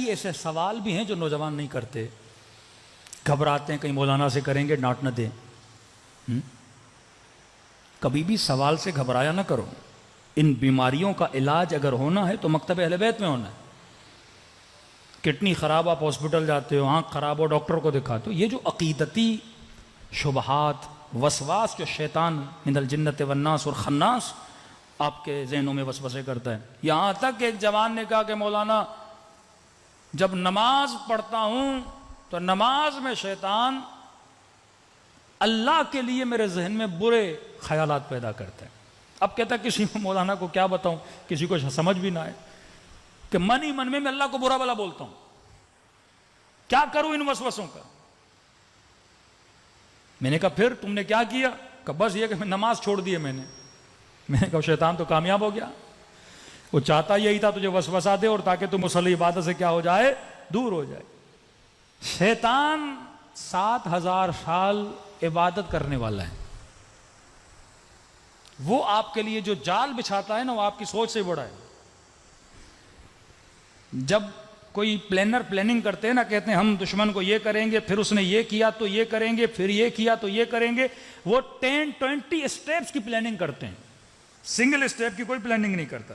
ایسے سوال بھی ہیں جو نوجوان نہیں کرتے، گھبراتے ہیں کہیں مولانا سے کریں گے ڈانٹ نہ دیں۔ کبھی بھی سوال سے گھبرایا نہ کرو۔ ان بیماریوں کا علاج اگر ہونا ہے تو مکتب اہل بیت میں ہونا ہے۔ کڈنی خراب آپ ہاسپٹل جاتے ہو، آنکھ خراب ہو ڈاکٹر کو دکھاتے ہو۔ یہ جو عقیدتی شبہات، وسواس جو شیطان من الجنت والناس اور خناس آپ کے ذہنوں میں وسوسے کرتا ہے، یہاں تک کہ ایک جوان نے کہا کہ مولانا جب نماز پڑھتا ہوں تو نماز میں شیطان اللہ کے لیے میرے ذہن میں برے خیالات پیدا کرتا ہے۔ اب کہتا ہے کسی مولانا کو کیا بتاؤں، کسی کو سمجھ بھی نہ آئے کہ من ہی من میں اللہ کو برا بلا بولتا ہوں، کیا کروں ان وسوسوں کا۔ میں نے کہا پھر تم نے کیا کیا؟ کہ بس یہ کہ میں نماز چھوڑ دی ہے میں نے کہا شیطان تو کامیاب ہو گیا، وہ چاہتا یہی تھا تجھے وسوسہ دے اور تاکہ تم مصلی عبادت سے کیا ہو جائے، دور ہو جائے۔ شیطان 7000 سال عبادت کرنے والا ہے، وہ آپ کے لیے جو جال بچھاتا ہے نا وہ آپ کی سوچ سے بڑا ہے۔ جب کوئی پلاننگ کرتے ہیں نا، کہتے ہیں ہم دشمن کو یہ کریں گے، پھر اس نے یہ کیا تو یہ کریں گے، پھر یہ کیا تو یہ کریں گے، وہ 10-20 اسٹیپس کی پلاننگ کرتے ہیں، سنگل اسٹیپ کی کوئی پلاننگ نہیں کرتا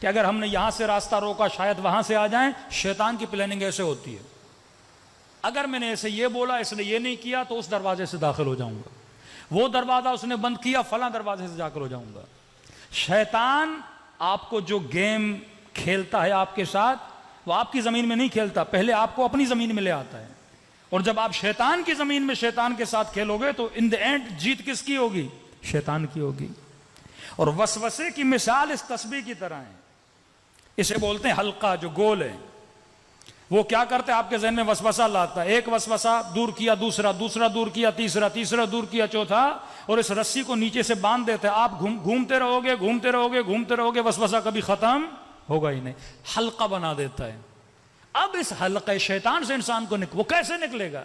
کہ اگر ہم نے یہاں سے راستہ روکا شاید وہاں سے آ جائیں۔ شیطان کی پلاننگ ایسے ہوتی ہے، اگر میں نے ایسے یہ بولا اس نے یہ نہیں کیا تو اس دروازے سے داخل ہو جاؤں گا، وہ دروازہ اس نے بند کیا فلاں دروازے سے داخل ہو جاؤں گا۔ شیطان آپ کو جو گیم کھیلتا ہے آپ کے ساتھ، وہ آپ کی زمین میں نہیں کھیلتا، پہلے آپ کو اپنی زمین میں لے آتا ہے، اور جب آپ شیطان کی زمین میں شیطان کے ساتھ کھیلو گے تو ان دی اینڈ جیت کس کی ہوگی؟ شیطان کی ہوگی۔ اور وسوسے کی مثال اس تسبیح کی طرح ہے، اسے بولتے ہیں حلقہ جو گول ہے۔ وہ کیا کرتے ہیں؟ آپ کے ذہن میں وسوسہ لاتا ہے، ایک وسوسہ دور کیا، دوسرا دور کیا، تیسرا دور کیا، چوتھا، اور اس رسی کو نیچے سے باندھ دیتے ہیں۔ آپ گھومتے رہو گے، وسوسہ کبھی ختم ہوگا ہی نہیں، حلقہ بنا دیتا ہے۔ اب اس حلقہ شیطان سے انسان کو وہ کیسے نکلے گا؟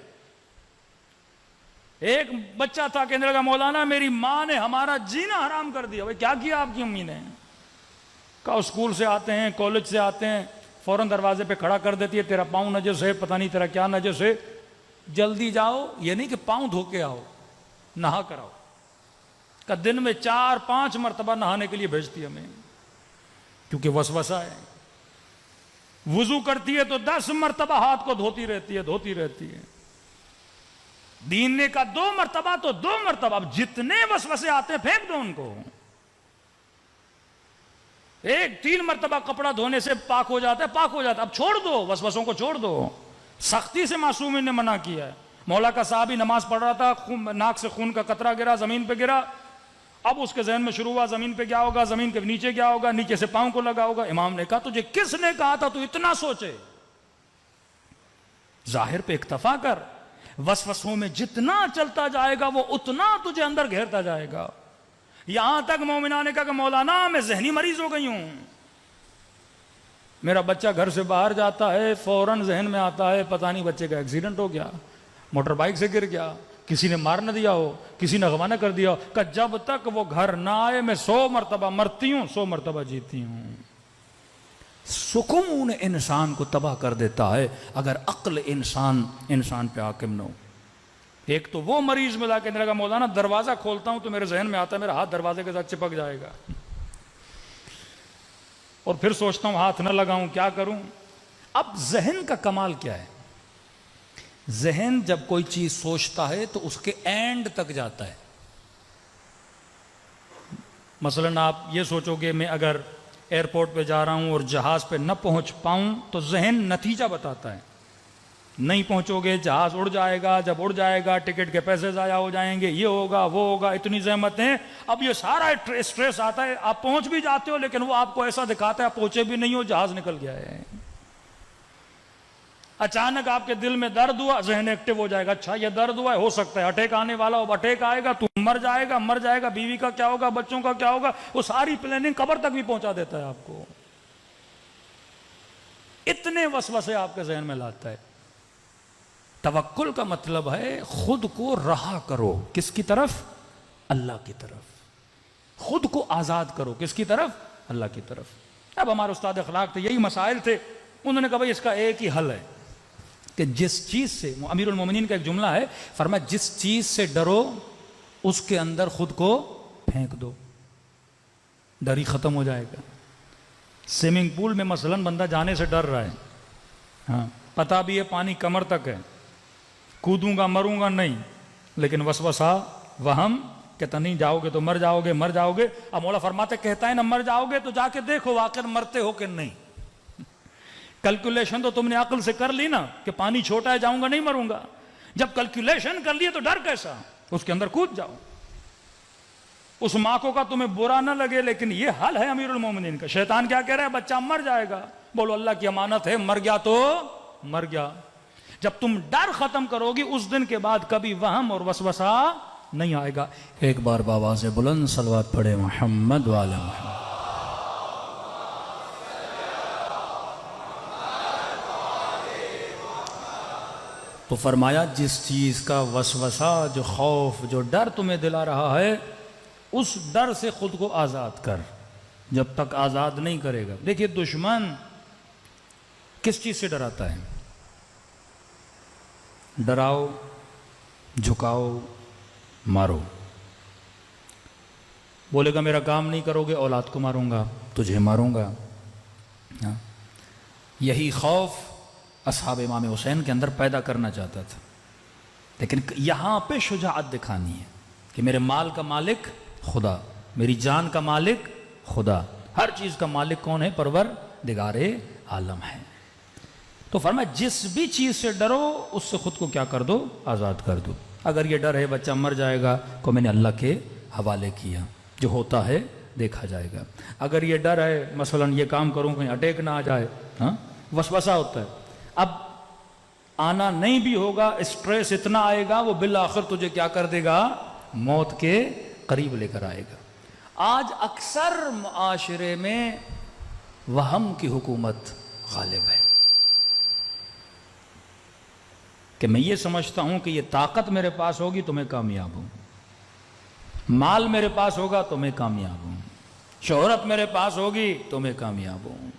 ایک بچہ تھا کہنے لگا مولانا میری ماں نے ہمارا جینا حرام کر دیا۔ بھائی کیا کیا آپ کی امی نے؟ کہا اسکول سے آتے ہیں، کالج سے آتے ہیں، فوراً دروازے پہ کھڑا کر دیتی ہے، تیرا پاؤں نجس ہے، پتہ نہیں تیرا کیا نجس ہے، جلدی جاؤ۔ یہ نہیں کہ پاؤں دھو کے آؤ، نہا کر آؤ۔ کہ دن میں 4-5 مرتبہ نہانے کے لیے بھیجتی ہمیں، کیونکہ وسوسہ ہے۔ وضو کرتی ہے تو 10 مرتبہ ہاتھ کو دھوتی رہتی ہے۔ دین نے کہا 2 مرتبہ تو 2 مرتبہ، اب جتنے وسوسے آتے ہیں پھینک دو ان کو۔ 3 مرتبہ کپڑا دھونے سے پاک ہو جاتا ہے، اب چھوڑ دو، وسوسوں کو چھوڑ دو۔ سختی سے معصوم نے منع کیا ہے۔ مولا کا صحابی نماز پڑھ رہا تھا، ناک سے خون کا قطرہ گرا، زمین پہ گرا، اب اس کے ذہن میں شروع ہوا زمین پہ کیا ہوگا، زمین کے نیچے کیا ہوگا، نیچے سے پاؤں کو لگا ہوگا۔ امام نے کہا تجھے کس نے کہا تھا تو اتنا سوچے؟ ظاہر پہ اکتفا کر، وسوسوں میں جتنا چلتا جائے گا وہ اتنا تجھے اندر گھیرتا جائے گا۔ یہاں تک مومنہ نے کہا کہ مولانا میں ذہنی مریض ہو گئی ہوں، میرا بچہ گھر سے باہر جاتا ہے فوراً ذہن میں آتا ہے پتہ نہیں بچے کا ایکسیڈنٹ ہو گیا، موٹر بائک سے گر گیا، کسی نے مار نہ دیا ہو، کسی نے اغوا نہ کر دیا ہو۔ کہ جب تک وہ گھر نہ آئے میں 100 مرتبہ مرتی ہوں، 100 مرتبہ جیتی ہوں۔ سکون انسان کو تباہ کر دیتا ہے اگر عقل انسان پہ حاکم نہ ہو۔ ایک تو وہ مریض ملا کے لگا مولانا دروازہ کھولتا ہوں تو میرے ذہن میں آتا ہے میرا ہاتھ دروازے کے ساتھ چپک جائے گا، اور پھر سوچتا ہوں ہاتھ نہ لگاؤں، کیا کروں۔ اب ذہن کا کمال کیا ہے؟ ذہن جب کوئی چیز سوچتا ہے تو اس کے اینڈ تک جاتا ہے۔ مثلا آپ یہ سوچو گے میں اگر ایئرپورٹ پہ جا رہا ہوں اور جہاز پہ نہ پہنچ پاؤں تو ذہن نتیجہ بتاتا ہے، نہیں پہنچو گے جہاز اڑ جائے گا، جب اڑ جائے گا ٹکٹ کے پیسے ضائع ہو جائیں گے، یہ ہوگا وہ ہوگا، اتنی زحمتیں۔ اب یہ سارا اسٹریس آتا ہے، آپ پہنچ بھی جاتے ہو لیکن وہ آپ کو ایسا دکھاتا ہے آپ پہنچے بھی نہیں ہو، جہاز نکل گیا ہے۔ اچانک آپ کے دل میں درد ہوا، ذہن ایکٹیو ہو جائے گا، اچھا یہ درد ہوا ہے، ہو سکتا ہے اٹیک آنے والا ہو، اٹیک آئے گا تو مر جائے گا، بیوی کا کیا ہوگا، بچوں کا کیا ہوگا، وہ ساری پلاننگ قبر تک بھی پہنچا دیتا ہے آپ کو۔ اتنے وسوسے آپ کے ذہن میں لاتا ہے۔ توکل کا مطلب ہے خود کو رہا کرو، کس کی طرف؟ اللہ کی طرف۔ خود کو آزاد کرو، کس کی طرف؟ اللہ کی طرف۔ اب ہمارے استاد اخلاق تھے، یہی مسائل تھے انہوں نے کہا بھائی اس کا ایک ہی حل ہے کہ جس چیز سے، امیر المومنین کا ایک جملہ ہے، فرمایا جس چیز سے ڈرو اس کے اندر خود کو پھینک دو، ڈر ہی ختم ہو جائے گا۔ سوئمنگ پول میں مثلا بندہ جانے سے ڈر رہا ہے، ہاں پتہ بھی ہے پانی کمر تک ہے، کودوں گا مروں گا نہیں، لیکن وسوسہ وہم کہتا نہیں جاؤ گے تو مر جاؤ گے، مر جاؤ گے۔ اب مولا فرماتے کہتا ہے نا مر جاؤ گے تو جا کے دیکھو واقعا مرتے ہو کہ نہیں۔ کیلکولیشن تو تم نے عقل سے کر لی نا کہ پانی چھوٹا ہے جاؤں گا نہیں مروں گا، جب کیلکولیشن کر لیے تو ڈر کیسا، اس کے اندر کود جاؤ۔ اس ماں کو کا تمہیں برا نہ لگے، لیکن یہ حل ہے امیر المومنین کا۔ شیطان کیا کہہ رہا ہے؟ بچہ مر جائے گا، بولو اللہ کی امانت ہے، مر گیا تو مر گیا۔ جب تم ڈر ختم کرو گی اس دن کے بعد کبھی وہم اور وسوسہ نہیں آئے گا۔ ایک بار بآواز بلند صلوات پڑھے محمد وعلی محمد۔ تو فرمایا جس چیز کا وسوسہ، جو خوف، جو ڈر تمہیں دلا رہا ہے، اس ڈر سے خود کو آزاد کر۔ جب تک آزاد نہیں کرے گا، دیکھیے دشمن کس چیز سے ڈراتا ہے؟ ڈراؤ، جھکاؤ، مارو۔ بولے گا میرا کام نہیں کرو گے اولاد کو ماروں گا، تجھے ماروں گا۔ یہی خوف اصحاب امام حسین کے اندر پیدا کرنا چاہتا تھا، لیکن یہاں پہ شجاعت دکھانی ہے کہ میرے مال کا مالک خدا، میری جان کا مالک خدا، ہر چیز کا مالک کون ہے؟ پروردگار عالم ہے۔ تو فرمایا جس بھی چیز سے ڈرو اس سے خود کو کیا کر دو؟ آزاد کر دو۔ اگر یہ ڈر ہے بچہ مر جائے گا کو میں نے اللہ کے حوالے کیا، جو ہوتا ہے دیکھا جائے گا۔ اگر یہ ڈر ہے مثلا یہ کام کروں کہیں اٹیک نہ آ جائے، ہاں وسوسہ ہوتا ہے، اب آنا نہیں بھی ہوگا، اسٹریس اتنا آئے گا وہ بالآخر تجھے کیا کر دے گا؟ موت کے قریب لے کر آئے گا۔ آج اکثر معاشرے میں وہم کی حکومت غالب ہے کہ میں یہ سمجھتا ہوں کہ یہ طاقت میرے پاس ہوگی تو میں کامیاب ہوں، مال میرے پاس ہوگا تو میں کامیاب ہوں، شہرت میرے پاس ہوگی تو میں کامیاب ہوں۔